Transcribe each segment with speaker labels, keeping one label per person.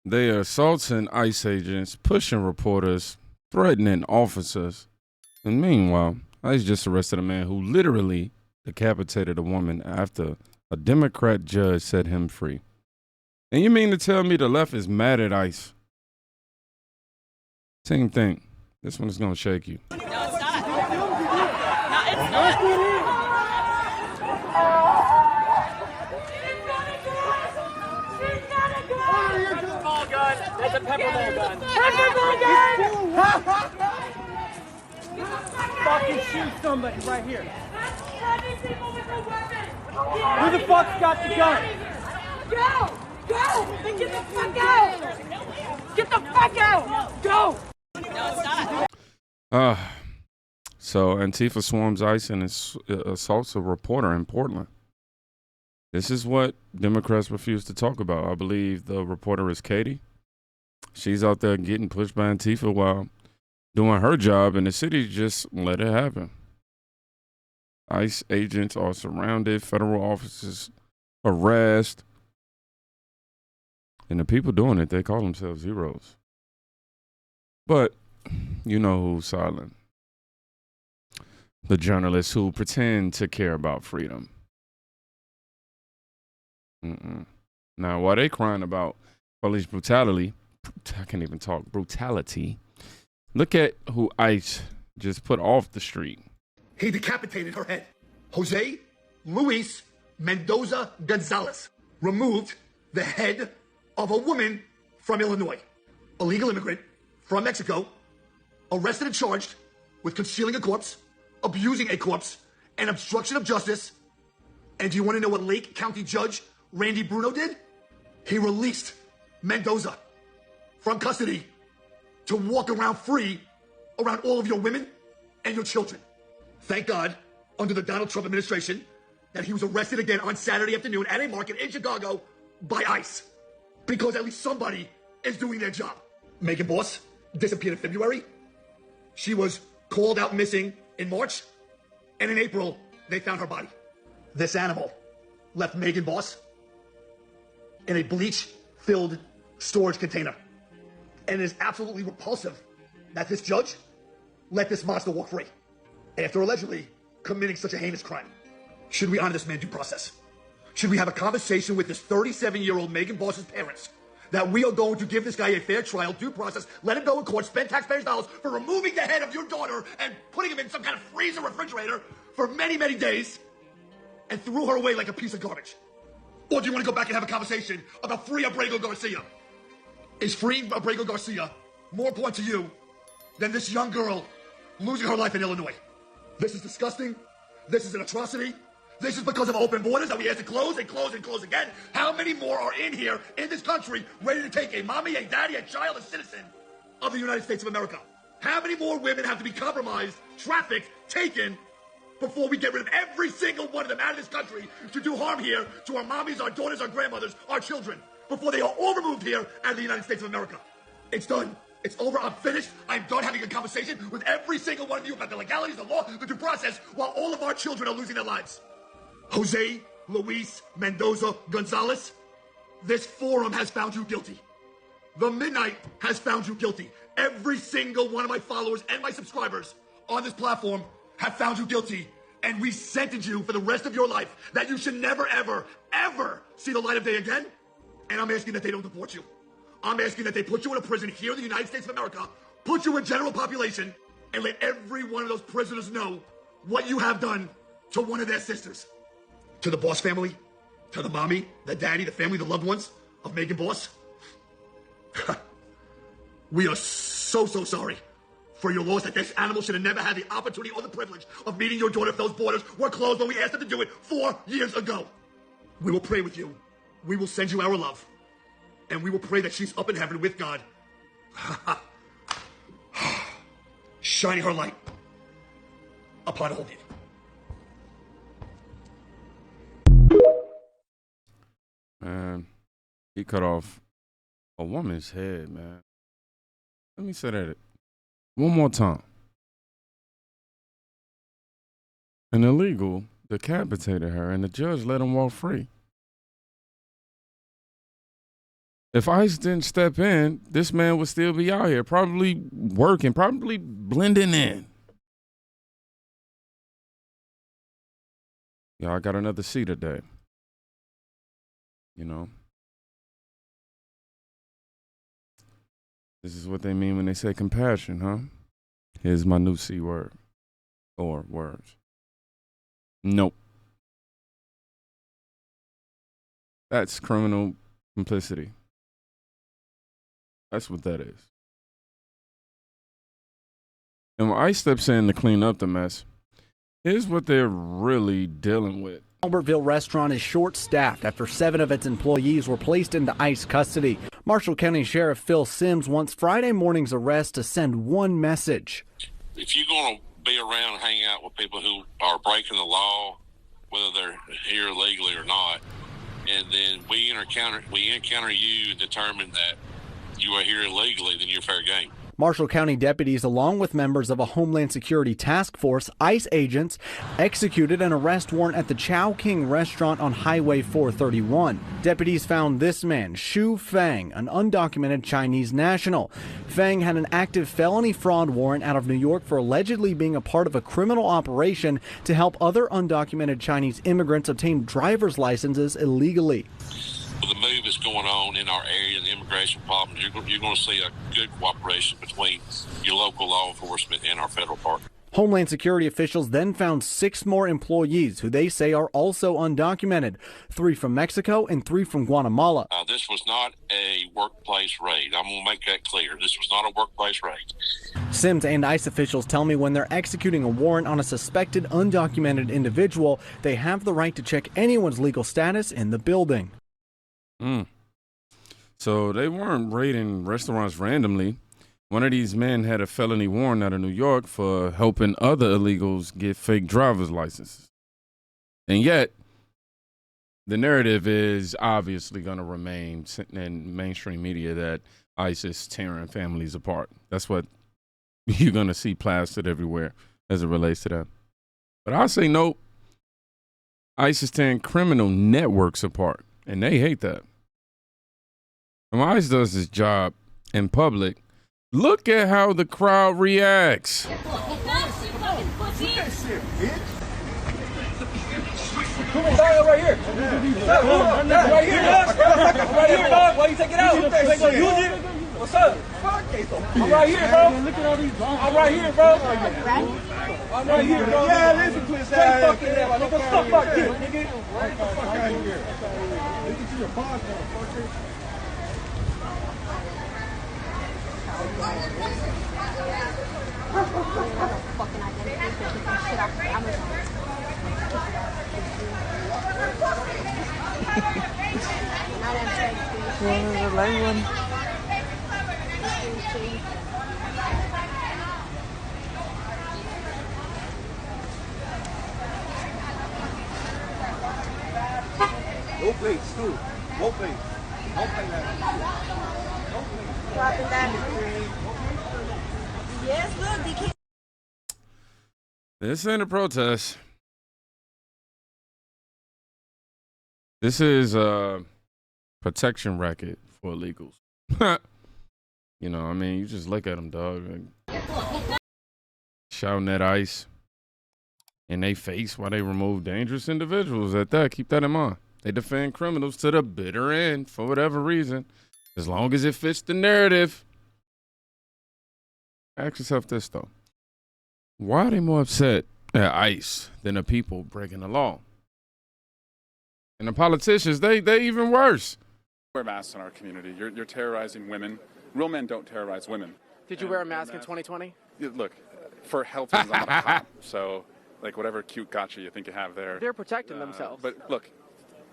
Speaker 1: They are assaulting ICE agents, pushing reporters, threatening officers. And meanwhile, ICE just arrested a man who literally decapitated a woman after a Democrat judge set him free. And you mean to tell me the left is mad at ICE? Same thing. This one is going to shake you.
Speaker 2: No, it's not. No, it's not. Ball gun. That's a pepper ball gun. Pepper ball gun! Fucking shoot somebody right here. Who the fuck's got the gun?
Speaker 3: Go! Go! Then get the fuck out! Get the fuck out! Go!
Speaker 2: No, it's not.
Speaker 1: So Antifa swarms ICE and assaults a reporter in Portland. This is what Democrats refuse to talk about. I believe the reporter is Katie. She's out there getting pushed by Antifa while doing her job, and the city just let it happen. ICE agents are surrounded, federal officers harassed, and the people doing it, they call themselves heroes. But you know who's silent? The journalists who pretend to care about freedom. Now, while they crying about police brutality, I can't even talk, brutality, look at who ICE just put off the street.
Speaker 4: He decapitated her head. Jose Luis Mendoza Gonzalez removed the head of a woman from Illinois, a legal immigrant from Mexico, arrested and charged with concealing a corpse, abusing a corpse, and obstruction of justice. And do you want to know what Lake County Judge Randy Bruno did? He released Mendoza from custody to walk around free around all of your women and your children. Thank God, under the Donald Trump administration, that he was arrested again on Saturday afternoon at a market in Chicago by ICE. Because at least somebody is doing their job. Megan Boss disappeared in February. She was called out missing in March. And in April, they found her body. This animal left Megan Boss in a bleach-filled storage container. And it is absolutely repulsive that this judge let this monster walk free after allegedly committing such a heinous crime. Should we honor this man due process? Should we have a conversation with this 37-year-old Megan Boss's parents that we are going to give this guy a fair trial, due process, let him go in court, spend taxpayers' dollars for removing the head of your daughter and putting him in some kind of freezer refrigerator for many, many days and threw her away like a piece of garbage? Or do you want to go back and have a conversation about free Abrego Garcia? Is freeing Abrego Garcia more important to you than this young girl losing her life in Illinois? This is disgusting. This is an atrocity. This is because of open borders that we have to close and close and close again. How many more are in here, in this country, ready to take a mommy, a daddy, a child, a citizen of the United States of America? How many more women have to be compromised, trafficked, taken, before we get rid of every single one of them out of this country to do harm here to our mommies, our daughters, our grandmothers, our children, before they are all removed here out of the United States of America? It's done. It's over. I'm finished. I'm done having a conversation with every single one of you about the legalities, the law, the due process, while all of our children are losing their lives. Jose Luis Mendoza Gonzalez, this forum has found you guilty. The Midnight has found you guilty. Every single one of my followers and my subscribers on this platform have found you guilty, and we sentence you for the rest of your life that you should never, ever, ever see the light of day again. And I'm asking that they don't deport you. I'm asking that they put you in a prison here in the United States of America, put you in general population, and let every one of those prisoners know what you have done to one of their sisters. To the Boss family, to the mommy, the daddy, the family, the loved ones of Megan Boss. We are so sorry for your loss, that this animal should have never had the opportunity or the privilege of meeting your daughter if those borders were closed when we asked them to do it 4 years ago. We will pray with you. We will send you our love. And we will pray that she's up in heaven with God, shining her light upon all people.
Speaker 1: Man, he cut off a woman's head, man. Let me say that one more time. An illegal decapitated her, and the judge let him walk free. If ICE didn't step in, this man would still be out here, probably working, probably blending in. Y'all got another C today. You know. This is what they mean when they say compassion, huh? Here's my new C word. Or words. Nope. That's criminal complicity. That's what that is. And when ICE steps in to clean up the mess, here's what they're really dealing with.
Speaker 5: Albertville restaurant is short-staffed after 7 of its employees were placed into ICE custody. Marshall County Sheriff Phil Sims wants Friday morning's arrest to send one message.
Speaker 6: If you're going to be around and hang out with people who are breaking the law, whether they're here legally or not, and then we encounter you and determine that you are here illegally, then you're fair game.
Speaker 5: Marshall County deputies, along with members of a Homeland Security task force, ICE agents, executed an arrest warrant at the Chow King restaurant on Highway 431. Deputies found this man, Xu Fang, an undocumented Chinese national. Fang had an active felony fraud warrant out of New York for allegedly being a part of a criminal operation to help other undocumented Chinese immigrants obtain driver's licenses illegally.
Speaker 6: With the move that's going on in our area and the immigration problems, you're going to see a good cooperation between your local law enforcement and our federal partner.
Speaker 5: Homeland Security officials then found 6 more employees who they say are also undocumented, 3 from Mexico and 3 from Guatemala.
Speaker 6: This was not a workplace raid. I'm going to make that clear. This was not a workplace raid.
Speaker 5: Sims and ICE officials tell me when they're executing a warrant on a suspected undocumented individual, they have the right to check anyone's legal status in the building.
Speaker 1: So they weren't raiding restaurants randomly. One of these men had a felony warrant out of New York for helping other illegals get fake driver's licenses. And yet, the narrative is obviously going to remain in mainstream media that ICE is tearing families apart. That's what you're going to see plastered everywhere as it relates to that. But I say nope. ICE is tearing criminal networks apart, and they hate that. And when ICE does this job in public, look at how the crowd reacts.
Speaker 2: Come on, right here. Right here, dog. Right here, dog. Why you take it out? You ain't gonna use it? What's up? I'm right here, bro. I'm right here, bro. I'm right here, bro. Yeah, listen to his ass. Fucking ass. Nigga, stop like this, nigga. Get the fuck out of here. Listen to your boss, motherfucker.
Speaker 3: Fucking identification and shit off the Amazon.
Speaker 2: Go play, Stu. Go play. Don't play that.
Speaker 3: Dropping that. Yes, look, they can't.
Speaker 1: This ain't a protest. This is a protection racket for illegals. You know, I mean, you just look at them, dog. Shouting at ICE in their face while they remove dangerous individuals at that. Keep that in mind. They defend criminals to the bitter end for whatever reason, as long as it fits the narrative. Ask yourself this, though. Why are they more upset at ICE than the people breaking the law? And the politicians, they even worse.
Speaker 7: Wear masks in our community. You're terrorizing women. Real men don't terrorize women.
Speaker 8: Did you wear a mask in 2020?
Speaker 7: Look, for health reasons, I'm not a cop. So, like, whatever cute gotcha you think you have there.
Speaker 8: They're protecting themselves.
Speaker 7: But look,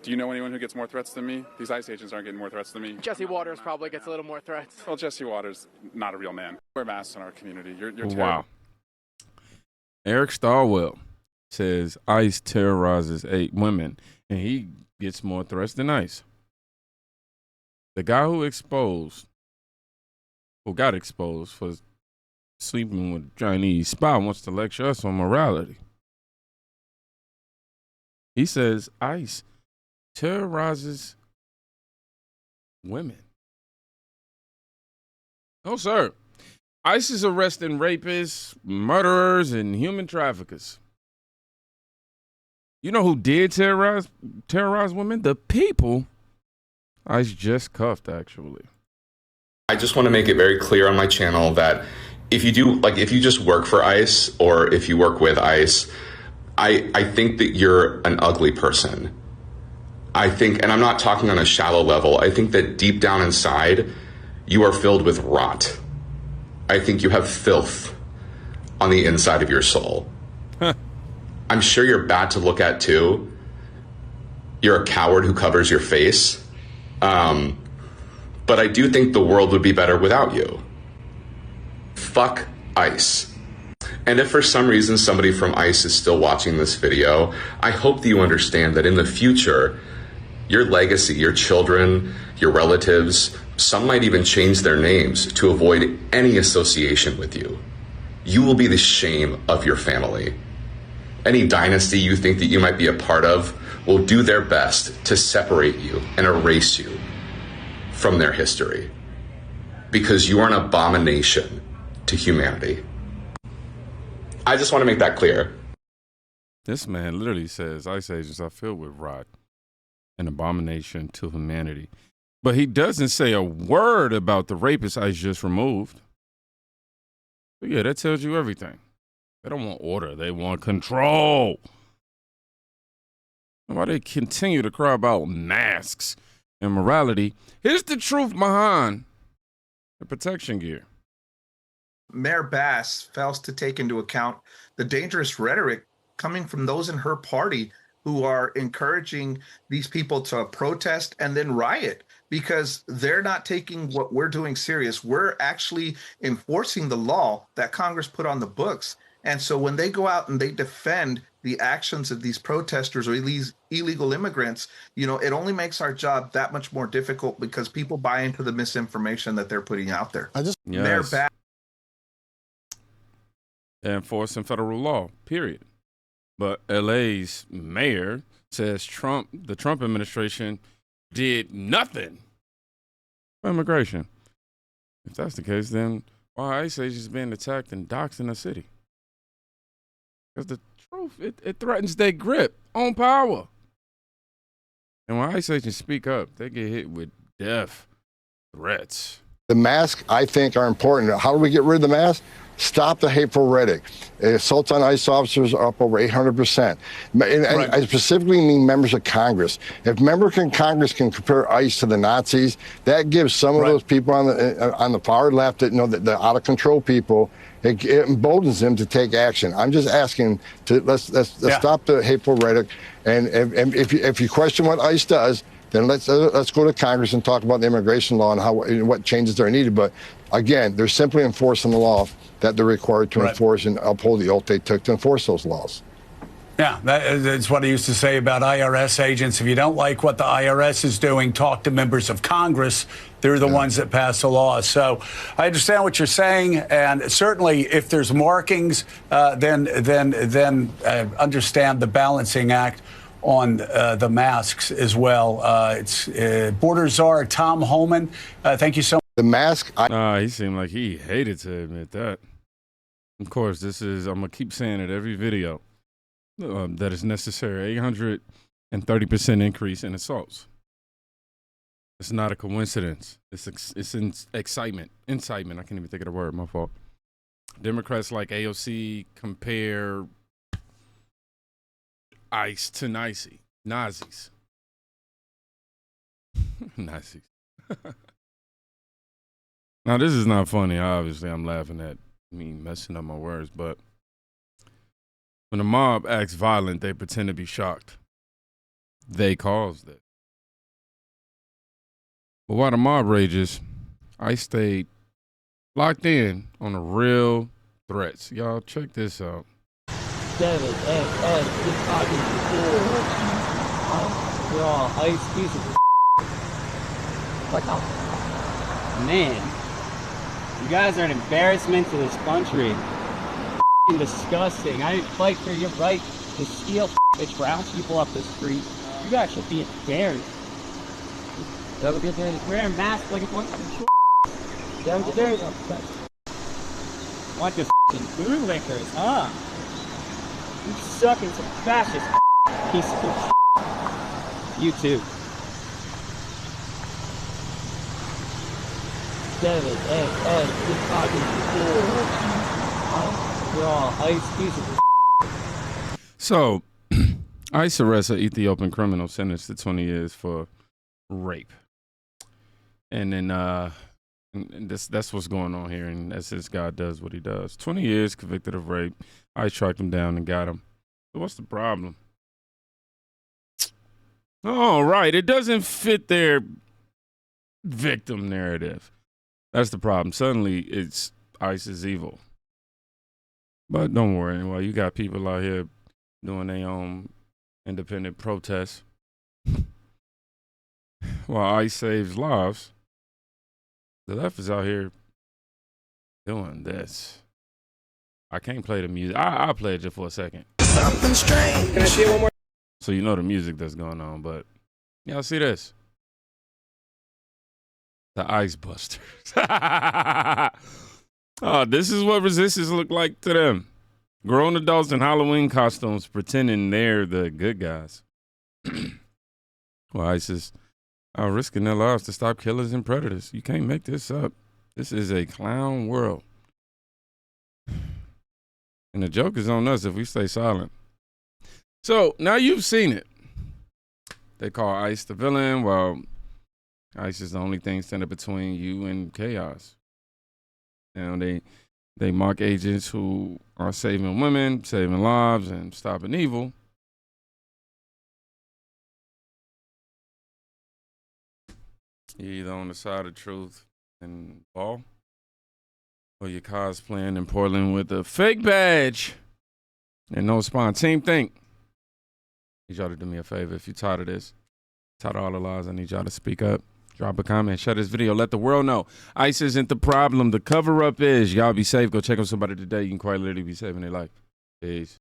Speaker 7: do you know anyone who gets more threats than me? These ICE agents aren't getting more threats than me.
Speaker 8: Jesse Waters probably gets a little more threats.
Speaker 7: Well, Jesse Waters, not a real man. Wear masks in our community. You're terrible.
Speaker 1: Wow. Eric Starwell says ICE terrorizes 8 women, and he gets more threats than ICE. The guy who got exposed for sleeping with a Chinese spy wants to lecture us on morality. He says ICE terrorizes women. No, sir. ICE is arresting rapists, murderers, and human traffickers. You know who did terrorize women? The people ICE just cuffed, actually.
Speaker 9: I just want to make it very clear on my channel that if you just work for ICE or if you work with ICE, I think that you're an ugly person. I think, and I'm not talking on a shallow level, I think that deep down inside, you are filled with rot. I think you have filth on the inside of your soul. I'm sure you're bad to look at too. You're a coward who covers your face. But I do think the world would be better without you. Fuck ICE. And if for some reason somebody from ICE is still watching this video, I hope that you understand that in the future, your legacy, your children, your relatives, some might even change their names to avoid any association with you. You will be the shame of your family. Any dynasty you think that you might be a part of will do their best to separate you and erase you from their history because you are an abomination to humanity. I just want to make that clear.
Speaker 1: This man literally says ICE agents are filled with rot, an abomination to humanity. But he doesn't say a word about the rapists ICE just removed. But yeah, that tells you everything. They don't want order. They want control. And why they continue to cry about masks and morality, here's the truth behind the protection gear.
Speaker 10: Mayor Bass fails to take into account the dangerous rhetoric coming from those in her party who are encouraging these people to protest and then riot because they're not taking what we're doing serious. We're actually enforcing the law that Congress put on the books. And so when they go out and they defend the actions of these protesters or these illegal immigrants, you know, it only makes our job that much more difficult because people buy into the misinformation that they're putting out there. Mayor Bass.
Speaker 1: Enforcing federal law, period. But LA's mayor says the Trump administration did nothing for immigration. If that's the case, then why ICE agents being attacked and doxxed in the city? Because the truth, it threatens their grip on power. And when ICE agents speak up, they get hit with death threats.
Speaker 11: The masks, I think, are important. How do we get rid of the mask? Stop the hateful rhetoric. Assaults on ICE officers are up over 800%. And I specifically mean members of Congress. If members of Congress can compare ICE to the Nazis, that gives some of those people on the far left that know that the out of control people, it emboldens them to take action. I'm just asking to let's stop the hateful rhetoric. And if you question what ICE does, then let's go to Congress and talk about the immigration law and what changes are needed. But again, they're simply enforcing the law that they're required to enforce and uphold the oath they took to enforce those laws.
Speaker 12: Yeah, that's what I used to say about IRS agents. If you don't like what the IRS is doing, talk to members of Congress. They're the ones that pass the laws. So I understand what you're saying, and certainly if there's markings, then understand the balancing act on the masks as well. It's Border Czar Tom Holman. Thank you so much.
Speaker 11: The mask.
Speaker 1: He seemed like he hated to admit that. Of course, I'm going to keep saying it every video, that is necessary. 830% increase in assaults. It's not a coincidence. It's excitement. Incitement. I can't even think of the word. My fault. Democrats like AOC compare ICE to Nazis. Nazis. Now, this is not funny. Obviously, I'm laughing at me messing up my words, but when the mob acts violent, they pretend to be shocked. They caused it. But while the mob rages, I stayed locked in on the real threats. Y'all, check this out.
Speaker 13: 7 SS, just talking before. You're all ice pieces of like, man. You guys are an embarrassment to this country. Disgusting. I didn't fight for your right to steal brown people off the street. You guys should be embarrassed. Wearing masks like a bunch of There's want your bootlickers, huh? You sucking some fascist piece of You too. David, Ed, you're talking to you're all ice pieces of
Speaker 1: So, ICE arrests an Ethiopian criminal sentenced to 20 years for rape. And then and that's what's going on here, and that's this guy does what he does. 20 years convicted of rape. ICE tracked him down and got him. So what's the problem? Oh, right. It doesn't fit their victim narrative. That's the problem. Suddenly, it's ICE is evil. But don't worry anyway. You got people out here doing their own independent protests while ICE saves lives. The left is out here doing this. I can't play the music. I'll play it just for a second.
Speaker 2: Something strange. Can I see it one more?
Speaker 1: So you know the music that's going on, but y'all see this? The Ice Busters. Oh, this is what resistance look like to them. Grown adults in Halloween costumes pretending they're the good guys. Well, ISIS are risking their lives to stop killers and predators. You can't make this up. This is a clown world. And the joke is on us if we stay silent. So now you've seen it. They call ICE the villain. Well, ICE is the only thing standing between you and chaos. And they mock agents who are saving women, saving lives, and stopping evil. You're either on the side of truth and ball, or you're cosplaying in Portland with a fake badge and no spawn. Team Think. Need y'all to do me a favor. If you're tired of this, tired of all the lies, I need y'all to speak up. Drop a comment, share this video, let the world know ICE isn't the problem. The cover-up is. Y'all be safe. Go check on somebody today. You can quite literally be saving their life. Peace.